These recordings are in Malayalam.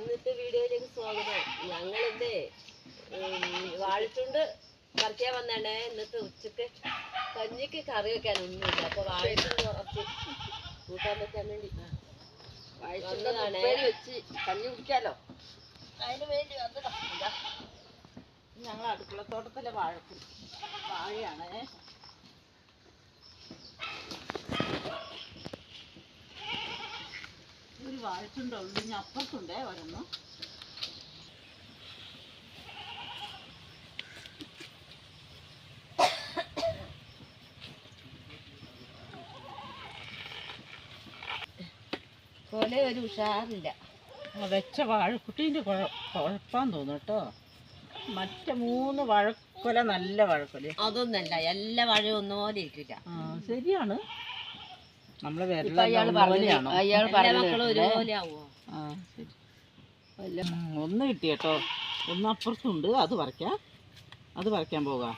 ഇന്നത്തെ വീഡിയോയിലേക്ക് സ്വാഗതം. ഞങ്ങളിന്നേ വാഴച്ചുണ്ട് പറിക്കാൻ വന്നാണ്. ഇന്നത്തെ ഉച്ചക്ക് കഞ്ഞിക്ക് കറി വെക്കാനൊന്നുമില്ല, അപ്പൊ വാഴച്ചുണ്ട് കുറച്ച് കൂട്ടാൻ വെക്കാൻ വേണ്ടി വെച്ച് കഞ്ഞി കുടിക്കാലോ, അതിന് വേണ്ടി വന്നതാ. ഞങ്ങൾ അടുക്കളത്തോട്ടത്തിലെ വാഴയാണ്. ഒരു വാഴച്ചുണ്ടുള്ളൂ, ഇനി അപ്പുറത്തുണ്ടേ ഒരെണ്ണം. പോലെ ഒരു ഉഷാറില്ല. വെച്ച വാഴക്കുട്ടീൻ്റെ കുഴപ്പാന്ന് തോന്നുന്നു കേട്ടോ. മറ്റേ 3 വാഴക്കൊല നല്ല വാഴക്കൊല. അതൊന്നല്ല, എല്ലാ വാഴയും ഒന്നുപോലെ ഇരിക്കില്ല. ശരിയാണ്, നമ്മളെ ഒന്ന് കിട്ടി കേട്ടോ. ഒന്ന് അപ്പുറത്തുണ്ട്, അത് പറിക്കാൻ പോകാം.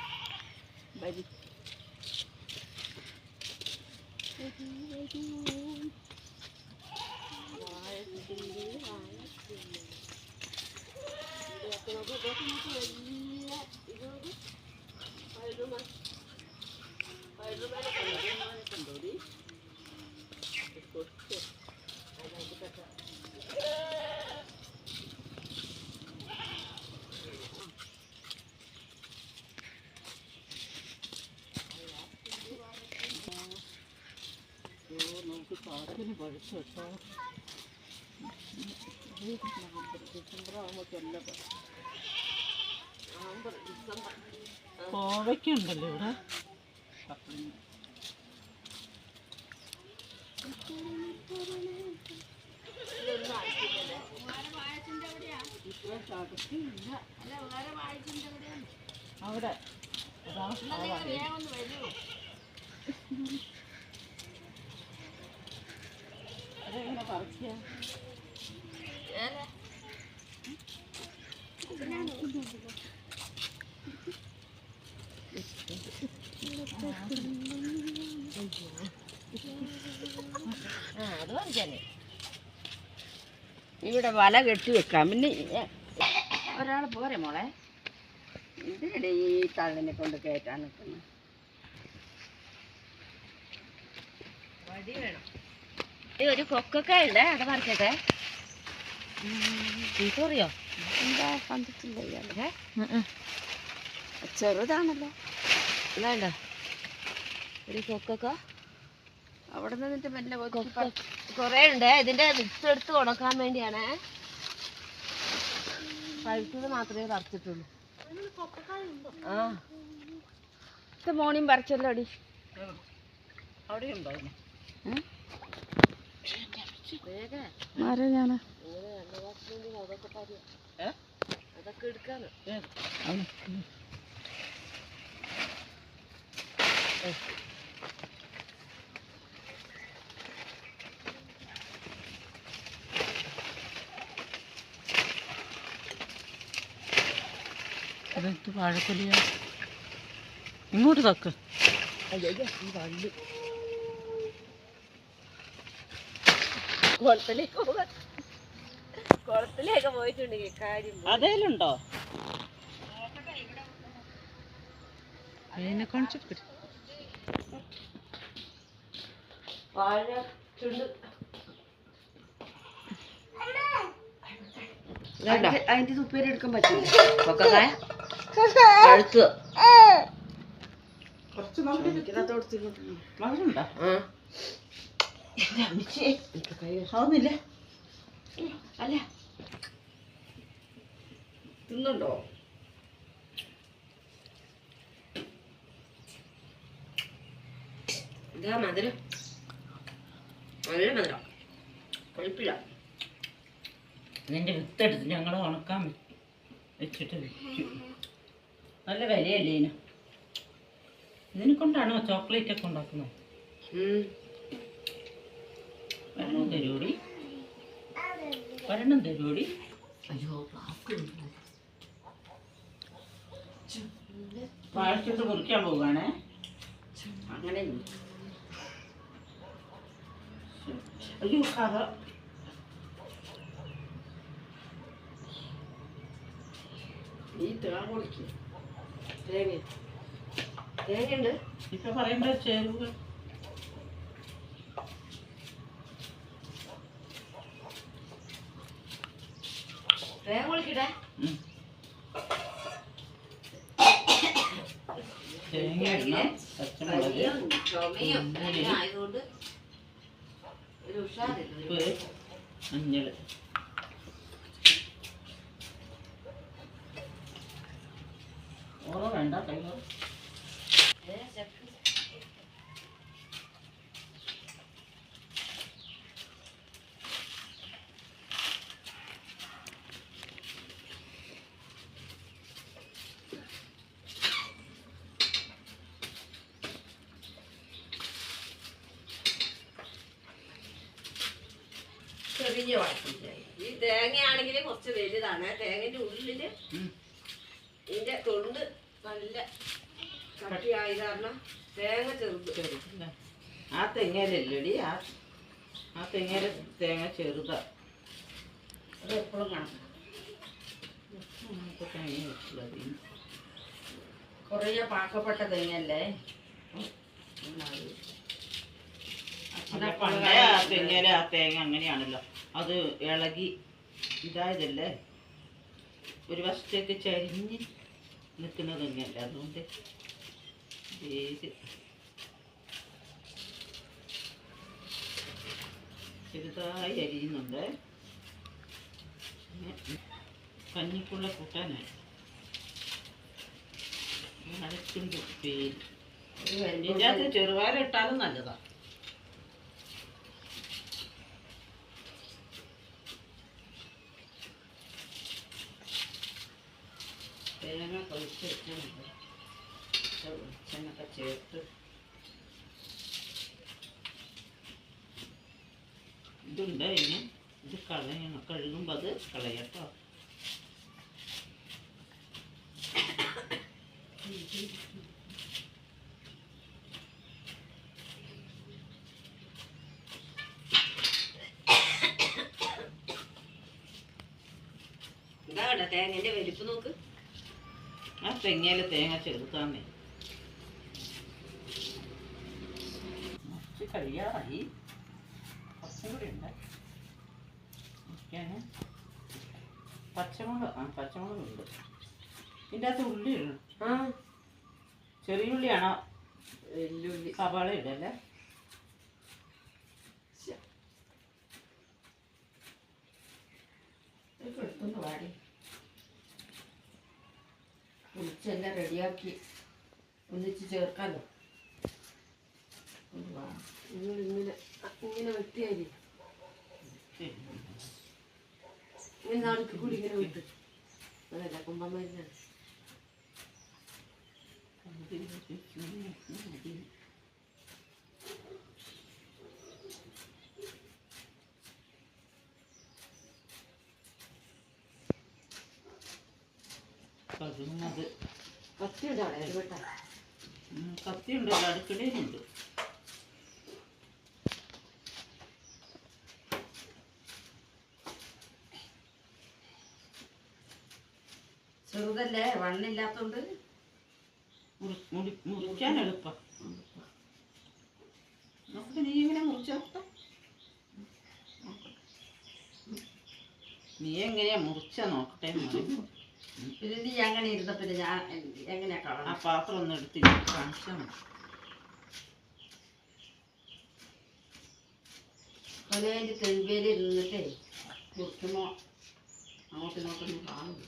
നമുക്ക് കാറ്റിന് പഴുത്ത് കേട്ടോ. ഡിസംബർ ആകുമ്പോൾ എല്ലാം കോവയ്ക്കുണ്ടല്ലോ ഇവിടെ. അവിടെ അതെങ്ങനെ പറിക്കുക? അത് പറിക്കാനേ ഇവിടെ വല കെട്ടി വെക്കാം. പിന്നെ ഒരാൾ പോരെ മോളെ, ഇതിനിടെ ഈ തള്ളിനെ കൊണ്ട് കയറ്റാൻ നിൽക്കുന്നു. വടി വേണം. ഒരു കൊക്കക്കായ ഉണ്ട്, അത് പറിക്കട്ടെ. അറിയോ? എന്താ കണ്ടിട്ടില്ല ഇയാളെ? ചെറുതാണല്ലോ. വേണ്ട, ഒരു കൊക്കക്ക അവിടെ നിന്നിട്ട് മെല്ലെ കുറേ ഉണ്ട്. ഇതിന്റെ വിത്ത് എടുത്ത് ഉണക്കാൻ വേണ്ടിയാണ്. പഴുത്തത് മാത്രമേ പറിച്ചിട്ടുള്ളൂ. ആ മോണിയും പറിച്ചല്ലോ അടി. അവിടെയുണ്ടോ? അതൊക്കെ എടുക്കാണ്. അതെന്ത് വാഴക്കൊലിയാ? ഇങ്ങോട്ട് തക്ക്. ഈ വള്ളി കുളത്തിലേക്ക് പോയിട്ടുണ്ടെങ്കിൽ കാര്യം. അതേലുണ്ടോ? അതിനെ കാണിച്ചിട്ട് വാഴ ചുണ്ട് അതിന്റെ തുപ്പേരി എടുക്കാൻ പറ്റില്ല. കൊക്കക്കായ പഴുത്ത് കുറച്ച് മധുരമുണ്ടോ? ആവുന്നില്ല. അല്ല തിന്നുണ്ടോ? ഇതാ മധുരം, നല്ല മധുരം, കൊഴുപ്പില്ല. ഇതിൻ്റെ വിത്തെടുത്ത് ഞങ്ങൾ ഉണക്കാൻ വെച്ചിട്ട് വിൽക്കും. നല്ല വിലയല്ലേ ഇതിനെ കൊണ്ടാണോ ചോക്ലേറ്റ് ഒക്കെ ഉണ്ടാക്കുന്നത്? ഒരെണ്ണം തരൂടി. അയ്യോ, വാഴച്ചിട്ട് കുറിക്കാൻ പോവുകയാണേ. അങ്ങനെ അയ്യോ കഥ ഈ തേങ്ങ പൊളിക്കും. തേങ്ങയുണ്ട്. ഇപ്പൊ പറയണ്ട ചേരുവകൾ. തേങ്ങ പൊളിക്കട്ടെ. തേങ്ങ ഇടണം, പച്ചമുളക്, ചുമയും ആയതുകൊണ്ട് ഒരു ഉഷാറില്ല. ഉപ്പ്, മഞ്ഞൾ. ഓറോ വേണ്ട കൈകൾ. ചെറിയ വാട്ടിച്ചായി. ഈ തേങ്ങയാണെങ്കിൽ കുറച്ച് വലുതാണ്. തേങ്ങന്റെ ഉള്ളില് ഇതിന്റെ തൊണ്ട് നല്ല കട്ടിയായി കാരണം തേങ്ങ ചെറുത്. ആ തെങ്ങയിലല്ലടി, ആ തെങ്ങയിലെ തേങ്ങ ചെറുതാ. അത് എപ്പോഴും കാണാം. കുറേ പാക്കപ്പെട്ട തേങ്ങയല്ലേ. പണ്ടേ ആ തെങ്ങയിലെ ആ തേങ്ങ അങ്ങനെയാണല്ലോ, അത് ഇളകി ഇതായതല്ലേ, ഒരു വശത്തേക്ക് ചരിഞ്ഞ് നിൽക്കുന്ന തെങ്ങല്ല. അതുകൊണ്ട് ചെറുതായി അരിയുന്നുണ്ട്. കഞ്ഞിക്കുള്ള കൂട്ടാനായി അരച്ചുണ്ട് പേര്. ഇതിൻ്റെ അകത്ത് ചെറുപയർ ഇട്ടാലും നല്ലതാ. തേങ്ങ കൊഴിച്ച് വെക്കുന്നുണ്ട്, വെളിച്ചെണ്ണൊക്കെ ചേർത്ത്. ഇതുണ്ട് ഇനി ഇത് കളയണം, കഴുകുമ്പോൾ അത് കളയട്ടോ. എന്താ കേട്ടോ തേങ്ങന്റെ വലിപ്പ് നോക്ക്. ആ തെങ്ങയിലെ തേങ്ങ ചെറുതാന്നേ. കുറച്ച് കഴിയാറായി, കുറച്ചും കൂടി ഉണ്ട്. പച്ചമുളക്, പച്ചമുളകുണ്ട്. ഇതിൻ്റെ അകത്ത് ഉള്ളി ഇടണം. ചെറിയ ഉള്ളിയാണോ വെല്ലുള്ളി? സവാള ഇടല്ലേ. എടുത്തൊന്ന് വാടി കുളിച്ചെല്ലാം റെഡിയാക്കി ഒന്നിച്ച് ചേർക്കാമല്ലോ. നിങ്ങൾ ഇങ്ങനെ വെട്ടിയായി ഇങ്ങനെ നാൾക്ക് കൂടി ഇങ്ങനെ വിട്ട് അതല്ല കുമ്പമരുന്നാണ്. കഴുകുന്നത് കത്തിയുണ്ടാണ് ഇടപെട്ട കത്തിയുണ്ടല്ലോ, അടുക്കളയിലുണ്ട്. ചെറുതല്ലേ, വണ്ണില്ലാത്തോണ്ട് മുറിക്കാൻ എളുപ്പം. നമുക്ക് നീ ഇങ്ങനെ മുറിച്ചോട്ടെ. നീ എങ്ങനെയാ മുറിച്ച നോക്കട്ടെ. പിന്നെ നീ അങ്ങനെ ഇരുന്നപ്പോ ഞാൻ എങ്ങനെയാ കാണാം. ആ പാത്രം ഒന്ന് എടുത്ത് കാണിച്ചാൽ മതി. കൊലയില് തെരുവേല് ഇരുന്നിട്ടേ മുറിക്കുമ്പോ അങ്ങോട്ടും ഇങ്ങോട്ടൊന്നും കാണുന്നു.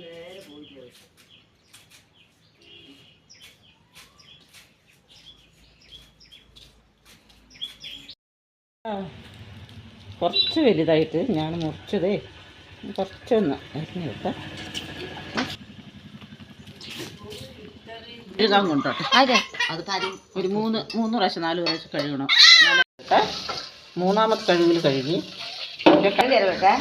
നേരെ പോയി കുറച്ച് വലുതായിട്ട് ഞാൻ മുറിച്ചതേ, കുറച്ചൊന്ന് അരിഞ്ഞ് വെക്കാം. കഴുകാൻ കൊണ്ടോട്ടെ. അത് കാര്യം ഒരു മൂന്ന് പ്രാവശ്യം 4 പ്രാവശ്യം കഴുകണം. മൂന്നാമത്തെ കഴുകിൽ കഴുകി വെക്കാം.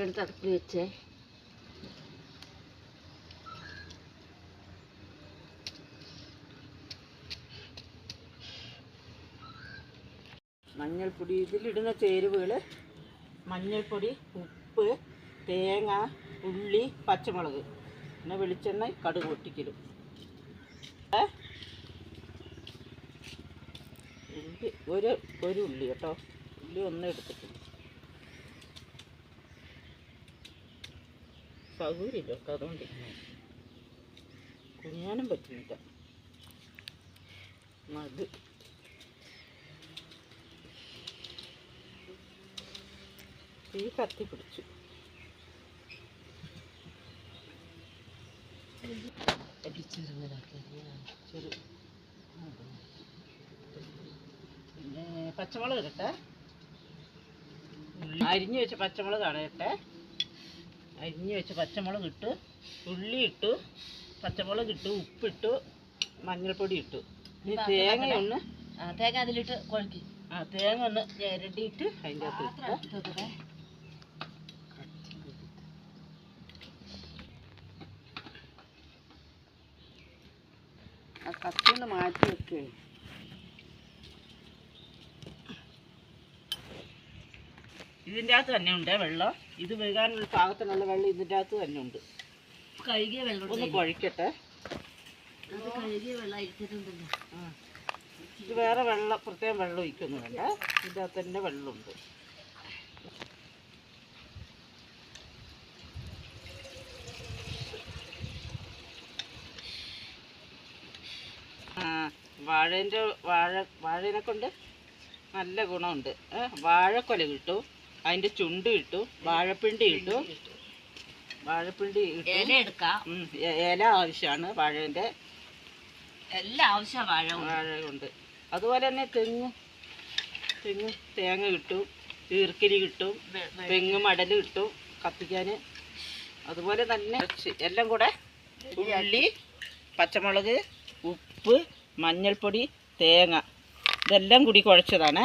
എടുത്ത് അടുപ്പിൽ വെച്ചേ. മഞ്ഞൾപ്പൊടി, ഇതിലിടുന്ന ചേരുവകൾ മഞ്ഞൾപ്പൊടി, ഉപ്പ്, തേങ്ങ, ഉള്ളി, പച്ചമുളക്, പിന്നെ വെളിച്ചെണ്ണ, കടുക് പൊട്ടിക്കലും. ഉള്ളി ഒരു ഉള്ളി കേട്ടോ, ഉള്ളി ഒന്നും എടുത്തിട്ടില്ല. സൗകര്യമില്ല കേട്ടോ, അതുകൊണ്ട് കുഞ്ഞാനും പറ്റുന്നില്ല. അത് തീ കത്തി പിടിച്ചു. പിന്നെ പച്ചമുളക് ഇടട്ടെ, അരിഞ്ഞു വെച്ച പച്ചമുളകാണ് ഇട്ടെ. അരിഞ്ഞു വെച്ച പച്ചമുളക് ഇട്ടു, ഉള്ളി ഇട്ടു, പച്ചമുളക് ഇട്ടു, ഉപ്പിട്ടു, മഞ്ഞൾപ്പൊടി ഇട്ടു. ഇനി തേങ്ങ അതിലിട്ട് കുഴക്കി. തേങ്ങ ഒന്ന് ഞെരടിയിട്ട് അതിൻ്റെ അകത്ത് ഇട്ട് കത്തിന്ന് മാറ്റി വെക്കേ. ഇതിൻ്റെ അകത്ത് തന്നെ ഉണ്ട് വെള്ളം. ഇത് വേകാനുള്ള പാകത്തിനുള്ള വെള്ളം ഇതിൻ്റെ അകത്ത് തന്നെ ഉണ്ട്. കഴുകിയ വെള്ളം ഒന്ന് കുഴക്കട്ടെ. കഴുകിയ വെള്ളം അരിച്ചിട്ടുണ്ടല്ലോ. ഇത് വേറെ വെള്ളം, പ്രത്യേകം വെള്ളം ഒഴിക്കൊന്നും വേണ്ട, ഇതിൻ്റെ അകത്ത് തന്നെ വെള്ളമുണ്ട്. വാഴേനെ കൊണ്ട് നല്ല ഗുണമുണ്ട്. വാഴക്കൊല കിട്ടും, അതിൻ്റെ ചുണ്ട് കിട്ടും, വാഴപ്പിണ്ടി കിട്ടും. ഇല ആവശ്യമാണ് വാഴേൻ്റെ, എല്ലാം ആവശ്യമാണ് വാഴ കൊണ്ട്. അതുപോലെ തന്നെ തേങ്ങ കിട്ടും, ഈർക്കിലി കിട്ടും, തെങ്ങ് മടൽ കിട്ടും കത്തിക്കാൻ. അതുപോലെ തന്നെ എല്ലാം കൂടെ ഉള്ളി, പച്ചമുളക്, ഉപ്പ്, മഞ്ഞൾപ്പൊടി, തേങ്ങ, ഇതെല്ലാം കൂടി കുഴച്ചതാണ്.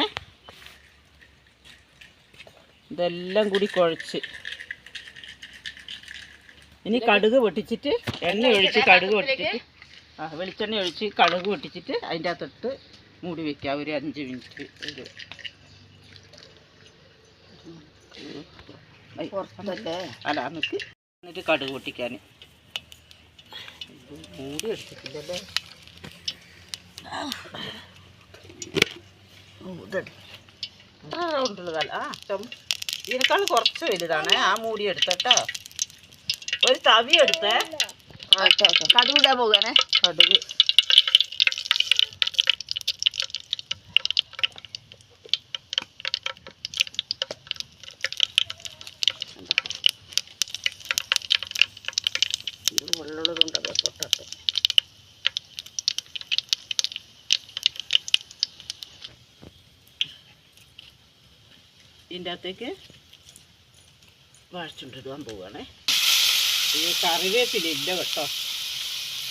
ഇതെല്ലാം കൂടി കുഴച്ച് ഇനി കടുക് പൊട്ടിച്ചിട്ട് എണ്ണ ഒഴിച്ച് കടുക് പൊട്ടിച്ചിട്ട് വെളിച്ചെണ്ണ ഒഴിച്ച് കടുക് പൊട്ടിച്ചിട്ട് അതിൻ്റെ അകത്തിട്ട് മൂടി വയ്ക്കാം ഒരു 5 മിനിറ്റ്. അല്ല നമുക്ക് എന്നിട്ട് കടുക് പൊട്ടിക്കാൻ മൂടി എടുത്തിട്ടില്ലല്ലേ. ഇതിനേക്കാൾ കുറച്ച് വലുതാണ് ആ മൂടി എടുത്തട്ടോ. ഒരു തവി എടുത്തേ, കടുക് ഇടാൻ പോകാനേ. കടുക് വെള്ളമുള്ളതുകൊണ്ടത് പൊട്ടട്ടെ. ഇതിൻ്റെ അകത്തേക്ക് വാഴച്ചുണ്ടിടുവാൻ പോവുകയാണേ. ഈ കറിവേപ്പില ഇല്ല കേട്ടോ,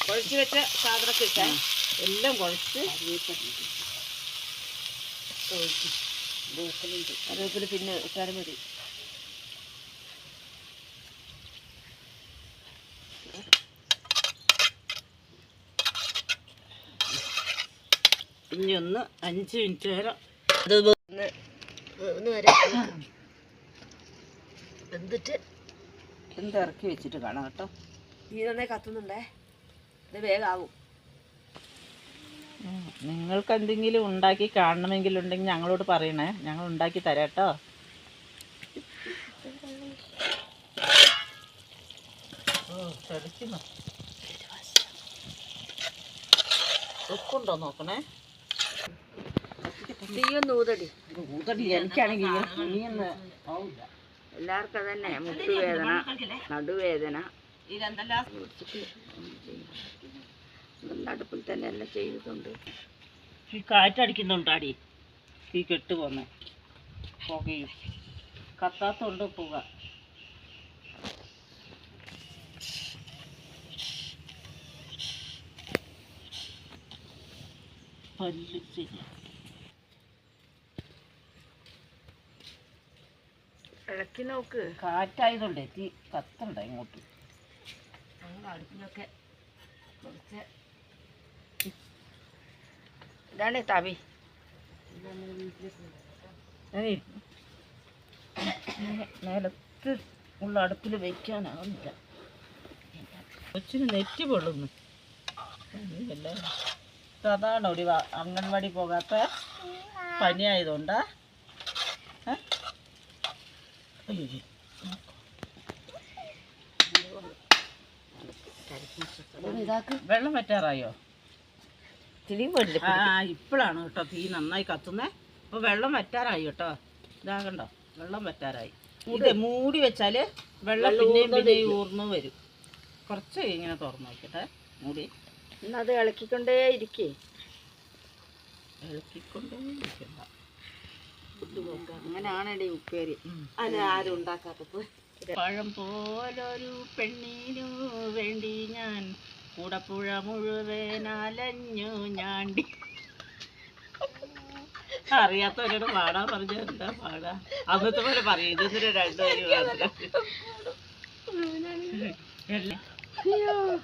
കുഴച്ച് വെച്ച സാധനമൊക്കെ ഇട്ടാൽ എല്ലാം കുഴച്ച് കറിവേപ്പില പിന്നെ ഇട്ടാലും മതി. ഇനി ഒന്ന് 5 മിനിറ്റ് നേരം എന്നിട്ട് എന്തിറക്കി വെച്ചിട്ട് കാണാം കേട്ടോ. തീ നന്നായി കത്തുന്നുണ്ടേ, ഇത് വേഗാവും. നിങ്ങൾക്ക് എന്തെങ്കിലും ഉണ്ടാക്കി കാണണമെങ്കിലുണ്ടെങ്കിൽ ഞങ്ങളോട് പറയണേ, ഞങ്ങൾ ഉണ്ടാക്കി തരാം കേട്ടോ. ചടിക്കുന്നു. ഉപ്പുണ്ടോ നോക്കണേ. തീയൊന്ന് ഊതടി. എനിക്കാണെങ്കിൽ നീയൊന്ന് ആവില്ല. എല്ലാവർക്കും അതന്നെ, മുട്ടുവേദന, നടുവേദന. നല്ല അടുപ്പിൽ തന്നെ എല്ലാം ചെയ്തിട്ടുണ്ട്. ഈ കാറ്റടിക്കുന്നുണ്ടാടി, ഈ കെട്ട് പോന്നെ പുകയും കത്താത്തോണ്ട് പുക. പല്ല് ശരിയാ. ഇളക്കി നോക്ക്. കാറ്റായതുകൊണ്ടേ തീ കത്തണ്ട ഇങ്ങോട്ട്. ഞങ്ങൾ അടുപ്പിലൊക്കെ കുറച്ച് ഇതാണ് തവി. നിലത്ത് ഉള്ള അടുപ്പിൽ വയ്ക്കാനാവുന്നില്ല. കൊച്ചിന് നെറ്റ് പൊള്ളുന്നു. അതാണ് ഒരു അംഗൻവാടി പോകാത്ത പനിയായതുകൊണ്ടാ. വെള്ളം വറ്റാറായോ? ഇപ്പോഴാണ് കേട്ടോ തീ നന്നായി കത്തുന്നേ. അപ്പൊ വെള്ളം വറ്റാറായി കേട്ടോ. ഇതാകണ്ടോ, വെള്ളം വറ്റാറായി. ഇത് മൂടി വെച്ചാല് വെള്ളം പിന്നെയും പിന്നെയും ഊർന്നു വരും. കുറച്ച് ഇങ്ങനെ തുറന്നു നോക്കട്ടെ മൂടി. അത് ഇളക്കിക്കൊണ്ടേ ഇരിക്കേ. ഇളക്കിക്കൊണ്ടേ ഇരിക്കണ്ട. അങ്ങനെയാണടി ഉപ്പേരി. അത് ആരും ഉണ്ടാക്കാത്തപ്പോ. പഴം പോലൊരു പെണ്ണിനു വേണ്ടി ഞാൻ കൂടപ്പുഴ മുഴുവൻ അലഞ്ഞു ഞാണ്ടി. അറിയാത്തവരോട് പാടാ പറഞ്ഞ എന്താ പാടാ? അന്നത്തെ പോലെ പറയും. ഇതിന് രണ്ടുപേരും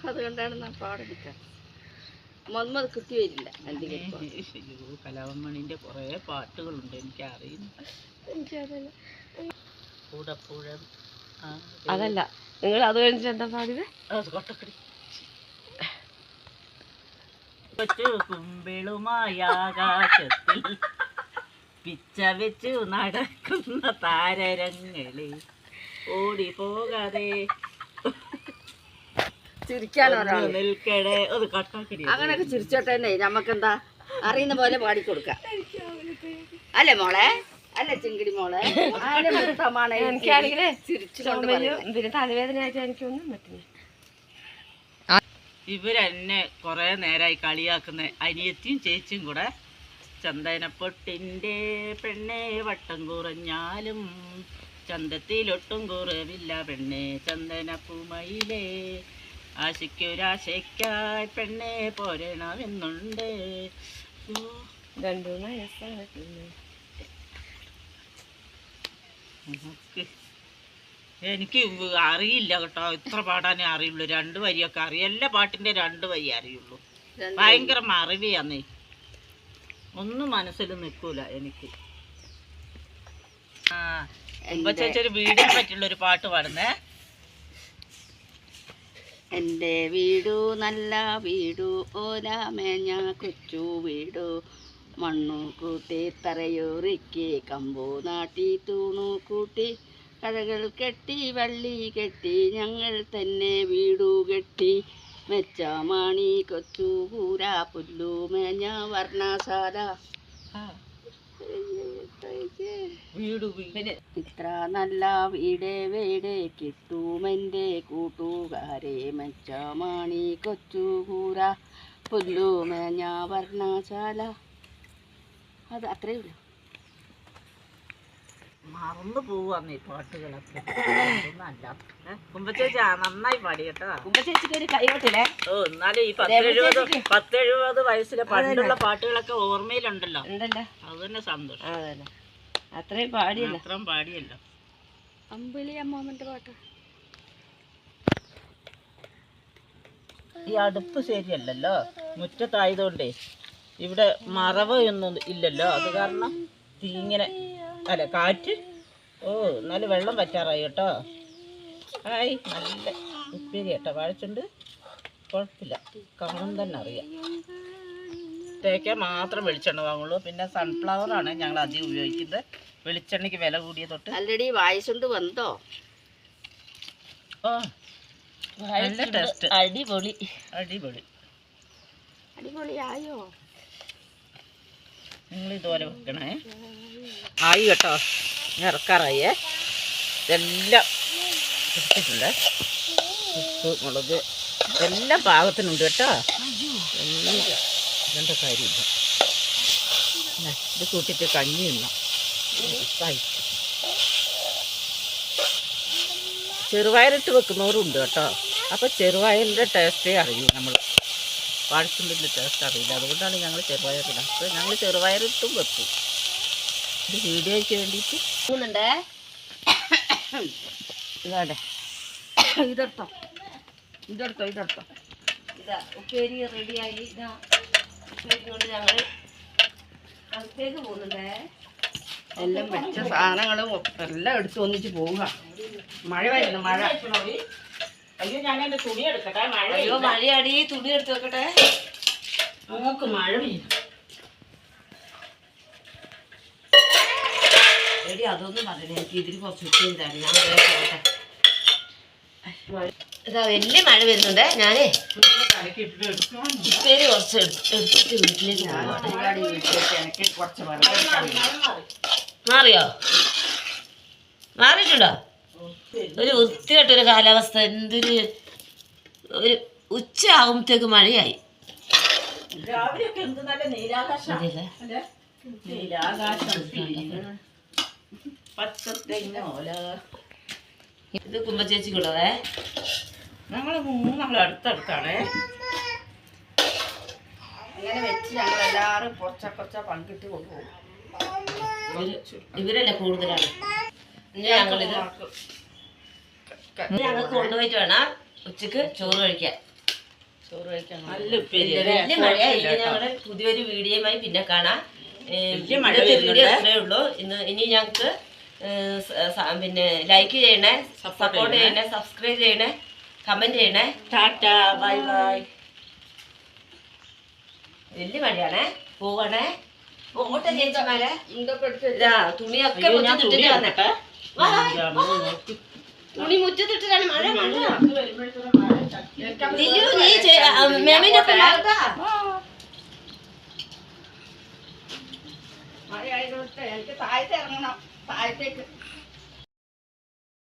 അതുകൊണ്ടാണ് ഞാൻ പാടിപ്പിച്ചത്. മൊന്നത് കുത്തി വരില്ല. കലാവമണിന്റെ കുറെ പാട്ടുകളുണ്ട്, എനിക്കറിയുന്നു. കൂടപ്പുഴ അതല്ല, നിങ്ങൾ അത് കഴിഞ്ഞിട്ട് എന്താ പാടിയത്? കൊട്ടക്കടി കൊച്ചു കുമ്പിളുമായ ആകാശത്തിൽ പിച്ച വെച്ചു നടക്കുന്ന താരരങ്ങളെ ഓടി പോകാതെ ചിരിക്കാനോ നിൽക്കടെ. അത് കട്ടാക്കടി. അങ്ങനെയൊക്കെ ചിരിച്ചോട്ടെ തന്നെ. നമുക്കെന്താ അറിയുന്ന പോലെ പാടിക്കൊടുക്കാം. അല്ലേ മോളെ? അല്ല ചിങ്കിടി മോളെ? എനിക്കാണെങ്കിലേ പിന്നെ തലവേദന ആയിട്ട് എനിക്കൊന്നും പറ്റില്ല. ഇവരെന്നെ കുറെ നേരമായി കളിയാക്കുന്ന അനിയത്തിയും ചേച്ചിയും കൂടെ. ചന്ദനപ്പൊട്ടിൻ്റെ പെണ്ണെ വട്ടം കുറഞ്ഞാലും ചന്തത്തിലൊട്ടും കുറവില്ല പെണ്ണെ ചന്ദനപ്പൂമയിലേ ആശയ്ക്കൊരാശയ്ക്കായി പെണ്ണെ പോരണമെന്നുണ്ട്. എനിക്ക് അറിയില്ല കേട്ടോ, ഇത്ര പാടാനേ അറിയുള്ളൂ. 2 വരിയൊക്കെ അറിയാം. എല്ലാ പാട്ടിൻ്റെ 2 വരി അറിയുള്ളൂ. ഭയങ്കര മറവിയാന്നേ, ഒന്നും മനസ്സിൽ നിൽക്കൂല എനിക്ക്. ചേച്ചി വീടിനെ പറ്റിയുള്ളൊരു പാട്ട് പാടുന്നേ. എൻ്റെ വീടു നല്ല വീടു ഓലാമേഞ്ഞ കൊച്ചു വീടു മണ്ണു കൂട്ടി തറയോറിക്ക് കമ്പു നാട്ടി തൂണു കൂട്ടി കഴകൾ കെട്ടി വള്ളി കെട്ടി ഞങ്ങൾ തന്നെ വീടു കെട്ടി മെച്ചമാണി കൊച്ചു കൂര പുല്ലു മേഞ്ഞ വർണ്ണശാല. ഇത്ര നല്ല വീടേ വീടേ കിട്ടുമെൻ്റെ കൂട്ടുകാരെ മെച്ചമാണി കൊച്ചു കൂര പുല്ലു മേഞ്ഞ വർണ്ണശാല. അത് അത്രയേ ഉള്ളൂ. മറന്നു പോവാന്നേ പാട്ടുകളൊക്കെ. കുമ്പച്ചേച്ചി നന്നായി പാടി കേട്ടോ. കുമ്പച്ചേച്ചിക്ക് ഒരു കൈകൊട്ടില്ലേ? ഓ, എന്നാലും ഈ 10-70 വയസ്സിലെ പണ്ടുള്ള പാട്ടുകളൊക്കെ ഓർമ്മയിലുണ്ടല്ലോ. അത് തന്നെ സന്തോഷം. അതന്നെ, അത്രയും പാടിയല്ലോ. അത്രയും പാടിയല്ലോ. അമ്പിളി അമ്മാമ്മന്റെ പാട്ട്. ഈ അടുപ്പ് ശരിയല്ലല്ലോ, മുറ്റത്തായതുകൊണ്ടേ ഇവിടെ മറവ് ഒന്നും ഇല്ലല്ലോ. അത് കാരണം തീങ്ങനെ അല്ല കാറ്റ്. ഓ, എന്നാലും വെള്ളം പറ്റാറായി കേട്ടോ. ആയി നല്ല ഉപ്പേരി കേട്ടോ. വാഴച്ചുണ്ട് കുഴപ്പമില്ല, കാണും തന്നെ അറിയാം. തേക്കാൻ മാത്രം വെളിച്ചെണ്ണ വാങ്ങുള്ളൂ. പിന്നെ സൺഫ്ലവറാണ് ഞങ്ങൾ അധികം ഉപയോഗിക്കുന്നത്. വെളിച്ചെണ്ണയ്ക്ക് വില കൂടിയ തൊട്ട്. ആൾറെഡി വായസുണ്ട് വന്നോ? ഓ, നല്ല ടേസ്റ്റ്. അടിപൊളി അടിപൊളി അടിപൊളിയായോ? നിങ്ങൾ ഇതുപോലെ വെക്കണേ. ആയി കേട്ടോ, ഇറക്കാറായേ. ഇതെല്ലാം ഇട്ടിട്ടുണ്ട്. ഉപ്പ് മുളക് എല്ലാം പാകത്തിനുണ്ട് കേട്ടോ. ഒന്നും ഇതെന്താ കാര്യമില്ല. ഇത് കൂട്ടിയിട്ട് കഞ്ഞി തിന്നാം. ചെറുപയറിട്ട് വെക്കുന്നവരും ഉണ്ട് കേട്ടോ. അപ്പോൾ ചെറുപയറിൻ്റെ ടേസ്റ്റേ അറിയൂ. നമ്മൾ വാഴച്ചുണ്ടിൻ്റെ ടേസ്റ്റ് അറിയില്ല. അതുകൊണ്ടാണ് ഞങ്ങൾ ചെറുപയറിടാം. അപ്പോൾ ഞങ്ങൾ ചെറുപയറിട്ടും വെക്കും. ഇത് വീഡിയോയ്ക്ക് വേണ്ടിയിട്ട്. ഇതാടെ ഇതെടുത്തോ ഇതെടുത്തോ ഇതെടുത്തോ. ഇതാ ഉപ്പേരി റെഡിയായി. ഇതാ ഉപ്പേരി കൊണ്ട് ഞങ്ങൾ അകത്തേക്ക് പോകുന്നുണ്ടേ. എല്ലാം വെച്ച സാധനങ്ങളും എല്ലാം എടുത്ത് ഒന്നിച്ച് പോവുക. മഴ വരുന്നു മഴ. അയ്യോ ഞാൻ എൻ്റെ തുണി എടുക്കട്ടെ. മഴ അയ്യോ മഴയാടി, തുണി എടുത്ത് വെക്കട്ടെ. നമുക്ക് മഴ പെയ്യും. എടി അതൊന്നും പറയണേ, എനിക്ക് ഇതിൽ കുറച്ച് ഉച്ചയും തരാം. ഞാൻ വേറെ പോട്ടെ. ഇതാ വലിയ മഴ വരുന്നുണ്ട്. ഞാനേ കലക്കിട്ട് എടുക്കാം. ഉപ്പേരി കുറച്ച് എടുത്തിട്ട് വീട്ടിലേക്ക് ഞാൻ പോവാണ്. ഒരുപാട് വീട്ടിലേക്ക് എനിക്ക് കുറച്ച് വെള്ളം. മാറിയോ? മാറിയിട്ടുണ്ടോ? ഒരു വൃത്തികെട്ടൊരു കാലാവസ്ഥ. എന്തൊരു ഒരു ഉച്ച ആകുമ്പോഴത്തേക്ക് മഴയായി. രാവിലെയൊക്കെ എന്ത് നല്ല നീലാകാശം. ശരിയല്ലേ? അല്ലേ? നീലാകാശം, പച്ചത്തെങ്ങോല. ഇത് കുമ്പച്ചേച്ചിക്കുള്ളതേ. ഞങ്ങൾ മൂന്നാളും അടുത്തടുത്താണ്. അങ്ങനെ വെച്ച് ഞങ്ങൾ എല്ലാവരും കുറച്ച പങ്കിട്ട് കൊണ്ടുപോകും. ഇവരല്ലേ കൂടുതലാണ്. ഞങ്ങളിത് ഞങ്ങൾക്ക് കൊണ്ടുപോയിട്ട് വേണം ഉച്ചക്ക് ചോറ് കഴിക്കാൻ. ചോറ് കഴിക്കാൻ നല്ല ഉപ്പേരി. വലിയ മഴയായി. ഞങ്ങളുടെ പുതിയൊരു വീഡിയോയുമായി പിന്നെ കാണാം. വീഡിയോ ഇത്രയേ ഉള്ളൂ. ഇനി ഞങ്ങൾക്ക് പിന്നെ ലൈക്ക് ചെയ്യണേ, സപ്പോർട്ട് ചെയ്യണേ, സബ്സ്ക്രൈബ് ചെയ്യണേ, കമന്റ് ചെയ്യണേ. Tata, bye bye. വലിയ മഴയാണേ. പോവണേ. പോട്ടെ ചേച്ചിമാരെ. ഇതൊക്കെ എടുത്ത് ഇതാ തുണിയൊക്കെ മുറ്റത്തിട്ടിട്ട് വന്നിട്ട്. തുണി മുറ്റത്തിട്ടിട്ടാണ് മഴ. മേമിന്റെ ഒപ്പം വാ. മഴ ആയതുകൊണ്ട് എനിക്ക് താഴത്തെ ഇറങ്ങണം. താഴത്തേക്ക്